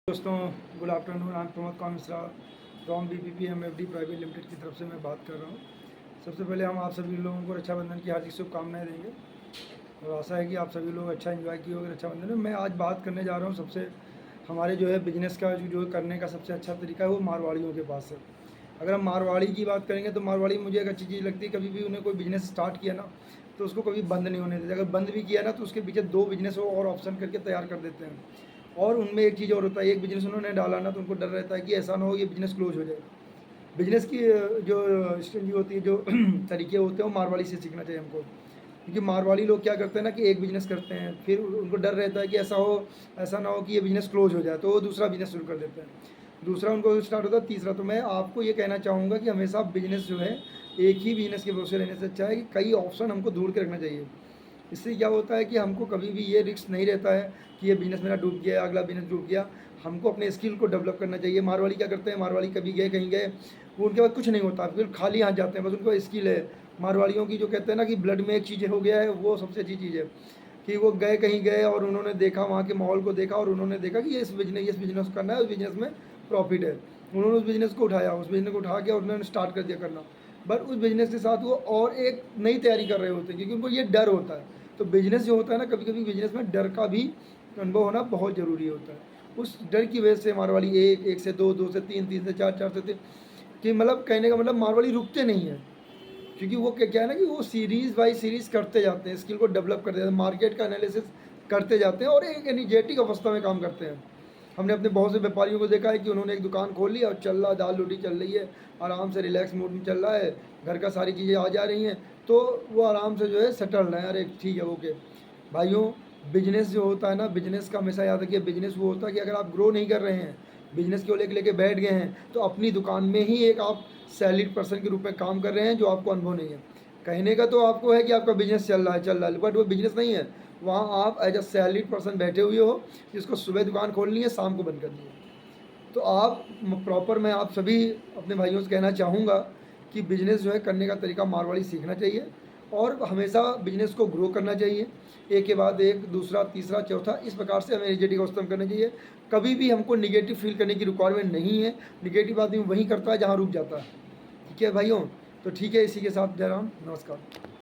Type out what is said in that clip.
दोस्तों, good afternoon. I am Pramod Kumar Mishra from BPPMFD private limited की तरफ से मैं बात कर रहा हूँ। सबसे पहले हम आप सभी लोगों को रक्षाबंधन की हार्दिक शुभकामनाएं देंगे और आशा है कि आप सभी लोग अच्छा एंजॉय किए होंगे रक्षाबंधन में। मैं आज बात करने जा रहा हूँ सबसे हमारे जो है बिजनेस का जो करने का सबसे अच्छा तरीका है वो मारवाड़ियों के पास है। अगर हम मारवाड़ी की बात करेंगे तो मारवाड़ी मुझे एक अच्छी चीज़ लगती है। कभी भी उन्हें कोई बिज़नेस स्टार्ट किया ना तो उसको कभी बंद नहीं होने देते। अगर बंद भी किया ना तो उसके पीछे 2 बिज़नेस और ऑप्शन करके तैयार कर देते हैं। और उनमें एक चीज़ और होता है, एक बिज़नेस उन्होंने डाला ना तो उनको डर रहता है कि ऐसा ना हो ये बिज़नेस क्लोज हो जाए। बिज़नेस की जो स्ट्रेटजी होती है, जो तरीके होते हैं वो मारवाड़ी से सीखना चाहिए हमको। क्योंकि मारवाड़ी लोग क्या करते हैं ना कि एक बिज़नेस करते हैं, फिर उनको डर रहता है कि ऐसा ना हो कि ये बिज़नेस क्लोज हो जाए, तो वो दूसरा बिज़नेस शुरू कर देते हैं। दूसरा उनको स्टार्ट होता है, तीसरा। तो मैं आपको ये कहना चाहूँगा कि हमेशा बिज़नेस जो है एक ही बिज़नेस के भरोसे रहने से अच्छा है कि कई ऑप्शन हमको ढूँढ के रखना चाहिए। इससे क्या होता है कि हमको कभी भी ये रिस्क नहीं रहता है कि ये बिज़नेस मेरा डूब गया, अगला बिज़नेस डूब गया। हमको अपने स्किल को डेवलप करना चाहिए। मारवाड़ी क्या करते हैं, मारवाड़ी कभी गए कहीं गए, वो उनके पास कुछ नहीं होता, बिल्कुल खाली हाथ जाते हैं, बस उनको स्किल है। मारवाड़ियों की जो कहते हैं ना कि ब्लड में एक चीज़ हो गया है, वो सबसे अच्छी चीज़ है कि वो गए कहीं गए और उन्होंने देखा, वहाँ के माहौल को देखा और उन्होंने देखा कि ये इस बिज़नेस करना है, उस बिज़नेस में प्रॉफिट है। उन्होंने उस बिज़नेस को उठाया, उस बिज़नेस को उठा के और उन्होंने स्टार्ट कर दिया करना। बट उस बिज़नेस के साथ वो और एक नई तैयारी कर रहे होते हैं क्योंकि उनको ये डर होता है। तो बिज़नेस जो होता है ना, कभी-कभी बिज़नेस में डर का भी अनुभव होना बहुत ज़रूरी होता है। उस डर की वजह से मारवाड़ी 1, 1 से 2, 2 से 3, 3 से 4, 4 से 3 कि मतलब कहने का मतलब मारवाड़ी रुकते नहीं हैं। क्योंकि वो क्या है ना कि वो सीरीज़ बाय सीरीज़ करते जाते हैं, स्किल को डेवलप करते जाते हैं, मार्केट का एनालिसिस करते जाते हैं और एक एनर्जेटिक अवस्था में काम करते हैं। हमने अपने बहुत से व्यापारियों को देखा है कि उन्होंने एक दुकान खोल ली और चल रहा, दाल रोटी चल रही है, आराम से रिलैक्स मूड में चल रहा है, घर का सारी चीज़ें आ जा रही हैं, तो वो आराम से जो है सेटल रहे हैं। अरे ठीक है, ओके। भाइयों, बिजनेस जो होता है ना, बिजनेस का हमेशा याद रखिए, बिजनेस वो होता है कि अगर आप ग्रो नहीं कर रहे हैं, बिजनेस को लेके बैठ गए हैं, तो अपनी दुकान में ही एक आप सैलरीड पर्सन के रूप में काम कर रहे हैं जो आपको अनुभव नहीं है। कहने का तो आपको है कि आपका बिजनेस चल रहा है, बट वो बिजनेस नहीं है। वहाँ आप एज अ सैलरीड पर्सन बैठे हुए हो, जिसको सुबह दुकान खोलनी है, शाम को बंद करनी है। तो आप प्रॉपर, मैं आप सभी अपने भाइयों से कहना चाहूँगा कि बिज़नेस जो है करने का तरीका मारवाड़ी सीखना चाहिए और हमेशा बिज़नेस को ग्रो करना चाहिए। एक के बाद एक, दूसरा, तीसरा, चौथा, इस प्रकार से हमें एनर्जेटिक अवस्था में करना चाहिए। कभी भी हमको नेगेटिव फील करने की रिक्वायरमेंट नहीं है। नेगेटिव आदमी वहीं करता है जहाँ रुक जाता है। ठीक है भाइयों? तो ठीक है, इसी के साथ जय राम, नमस्कार।